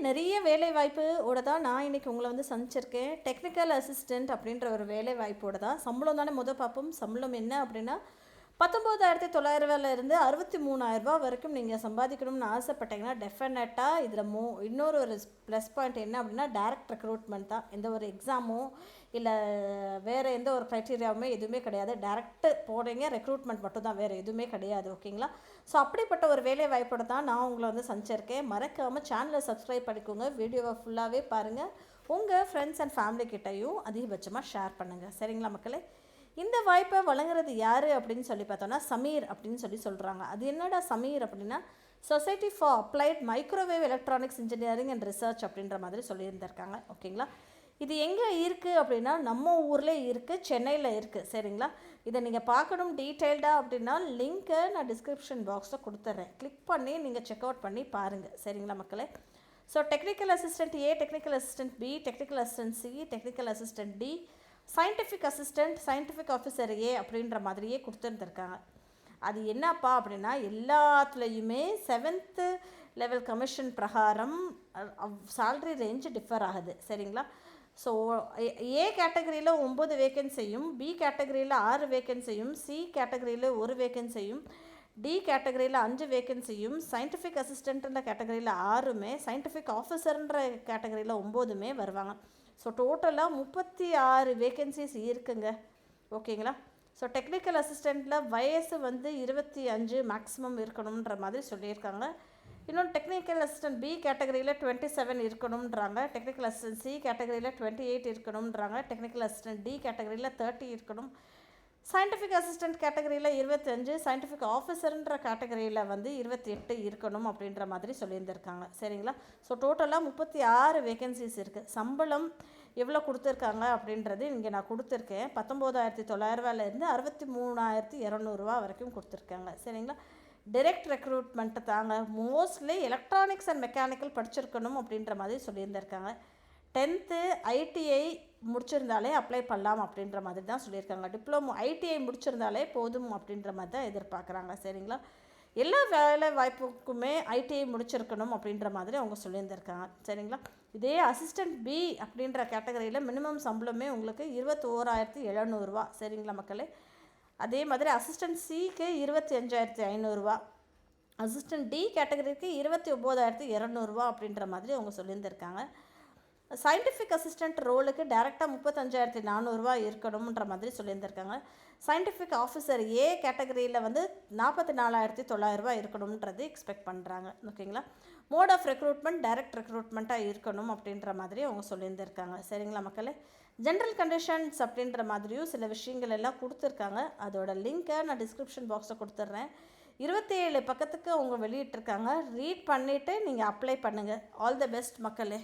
நிறைய வேலை வாய்ப்போட தான் நான் இன்றைக்கி உங்களை வந்து சந்திச்சிருக்கேன். டெக்னிக்கல் அசிஸ்டண்ட் அப்படின்ற ஒரு வேலை வாய்ப்போட தான். சம்பளம் தானே பார்ப்போம். சம்பளம் என்ன அப்படின்னா 19,900 இருந்து 63,000 வரைக்கும் நீங்கள் சம்பாதிக்கணும்னு ஆசைப்பட்டீங்கன்னா டெஃபினட்டாக இதில் இன்னொரு ஒரு ப்ளஸ் பாயிண்ட் என்ன அப்படின்னா டைரக்ட் ரெக்ரூட்மெண்ட் தான். எந்த ஒரு எக்ஸாமோ இல்லை வேறு எந்த ஒரு க்ரைட்டீரியாவுமே எதுவுமே கிடையாது. டேரெக்டு போடுறீங்க, ரெக்ரூட்மெண்ட் மட்டும் தான், வேறு எதுவுமே கிடையாது. ஓகேங்களா? ஸோ அப்படிப்பட்ட ஒரு வேலை வாய்ப்போட தான் நான் உங்களை வந்து சந்திச்சிருக்கேன். மறக்காமல் சேனலை சப்ஸ்கிரைப் பண்ணிக்கோங்க. வீடியோவை ஃபுல்லாகவே பாருங்கள். உங்கள் ஃப்ரெண்ட்ஸ் அண்ட் ஃபேமிலி கிட்டையும் அதிகபட்சமாக ஷேர் பண்ணுங்கள். சரிங்களா மக்களே? இந்த வாய்ப்பை வழங்குறது யார் அப்படின்னு சொல்லி பார்த்தோன்னா சமீர் அப்படின்னு சொல்கிறாங்க. அது என்னடா சமீர் அப்படின்னா society for applied microwave electronics engineering and research அப்படின்ற மாதிரி சொல்லியிருந்திருக்காங்க. ஓகேங்களா? இது எங்கே இருக்குது அப்படின்னா நம்ம ஊரில் இருக்குது, சென்னையில் இருக்குது. சரிங்களா? இதை நீங்கள் பார்க்கணும் டீட்டெயில்டாக அப்படின்னா லிங்க்கை நான் டிஸ்கிரிப்ஷன் பாக்ஸில் கொடுத்துட்றேன். கிளிக் பண்ணி நீங்கள் செக் அவுட் பண்ணி பாருங்கள். சரிங்களா மக்களே? So technical assistant A, technical assistant B, technical assistant C, technical assistant D, scientific assistant, scientific officer A அப்படின்ற மாதிரியே கொடுத்துருந்துருக்காங்க. அது என்னப்பா அப்படின்னா எல்லாத்துலேயுமே 7th லெவல் கமிஷன் பிரகாரம் சேல்ரி ரேஞ்சு டிஃபர் ஆகுது. சரிங்களா? ஸோ ஏ கேட்டகரியில் 9 வேக்கன்சியும், பி கேட்டகரியில் 6 வேக்கன்சியும், சி கேட்டகரியில் 1 வேக்கன்சியும், டி கேட்டகரியில் 5 வேக்கன்சியும், சயின்டிஃபிக் அசிஸ்டண்ட்ன்ற கேட்டகரியில் 6மே, சயின்டிஃபிக் ஆஃபீஸர்ன்ற கேட்டகரியில் 9மே வருவாங்க. ஸோ டோட்டலாக 36 வேக்கன்சிஸ் இருக்குங்க. ஓகேங்களா? ஸோ டெக்னிக்கல் அசிஸ்டண்ட்டில் வயசு வந்து 25 மேக்ஸிமம் இருக்கணுன்ற மாதிரி சொல்லியிருக்காங்க. இன்னொன்று டெக்னிக்கல் அசிஸ்டன்ட் பி கேட்டகரியில் 27 இருக்கணுன்றாங்க. டெக்னிக்கல் அசிஸ்டன்ட் சி கேட்டகரியில் 28 இருக்கணுன்றாங்க. டெக்னிக்கல் அசிஸ்டன்ட் டி கேட்டகரியில் 30 இருக்கணும். சயின்டிஃபிக் அசிஸ்டண்ட் கேட்டகரியில் 25, சயின்டிஃபிக் ஆஃபீஸர்ன்ற கேட்டகரியில் வந்து 28 இருக்கணும் அப்படின்ற மாதிரி சொல்லியிருந்திருக்காங்க. சரிங்களா? ஸோ டோட்டலாக 36 வேக்கன்சிஸ் இருக்குது. சம்பளம் எவ்வளோ கொடுத்துருக்காங்க அப்படின்றது இங்கே நான் கொடுத்துருக்கேன். 19,900 63,200 வரைக்கும் கொடுத்துருக்காங்க. சரிங்களா? டைரக்ட் ரெக்ரூட்மெண்ட்டு தாங்க. மோஸ்ட்லி எலக்ட்ரானிக்ஸ் அண்ட் மெக்கானிக்கல் படிச்சிருக்கணும் அப்படின்ற மாதிரி சொல்லியிருந்திருக்காங்க. 10th ஐடிஐ முடிச்சிருந்தாலே அப்ளை பண்ணலாம் அப்படின்ற மாதிரி தான் சொல்லியிருக்காங்க. டிப்ளமோ ஐடிஐ முடிச்சிருந்தாலே போதும் அப்படின்ற மாதிரி தான் எதிர்பார்க்குறாங்க. சரிங்களா? எல்லா வேலை வாய்ப்புக்குமே ஐடிஐ முடிச்சிருக்கணும் அப்படின்ற மாதிரி அவங்க சொல்லியிருந்திருக்காங்க. சரிங்களா? இதே அசிஸ்டண்ட் பி அப்படின்ற கேட்டகரியில் மினிமம் சம்பளமே உங்களுக்கு 21,700. சரிங்களா மக்களே? அதே மாதிரி அசிஸ்டண்ட் சிக்கு 25,500, அசிஸ்டண்ட் டி கேட்டகரிக்கு 29,200 அப்படின்ற மாதிரி அவங்க சொல்லியிருந்திருக்காங்க. சயின்டிஃபிக் அசிஸ்டண்ட் ரோலுக்கு டேரெக்டாக 35,400 இருக்கணுன்ற மாதிரி சொல்லியிருந்திருக்காங்க. சயின்டிஃபிக் ஆஃபீஸர் ஏ கேட்டகரியில் வந்து 44,900 இருக்கணுன்றது எக்ஸ்பெக்ட் பண்ணுறாங்க. ஓகேங்களா? மோட் ஆஃப் ரெக்ரூட்மெண்ட் டைரக்ட் ரெக்ரூட்மெண்ட்டாக இருக்கணும் அப்படின்ற மாதிரி அவங்க சொல்லியிருந்திருக்காங்க. சரிங்களா மக்களே? ஜென்ரல் கண்டிஷன்ஸ் அப்படின்ற மாதிரியும் சில விஷயங்கள் எல்லாம் கொடுத்துருக்காங்க. அதோட லிங்க்கை நான் டிஸ்கிரிப்ஷன் பாக்ஸில் கொடுத்துட்றேன். 27 பக்கத்துக்கு அவங்க வெளியிட்டிருக்காங்க. ரீட் பண்ணிவிட்டு நீங்கள் அப்ளை பண்ணுங்கள். ஆல் தி பெஸ்ட் மக்களே.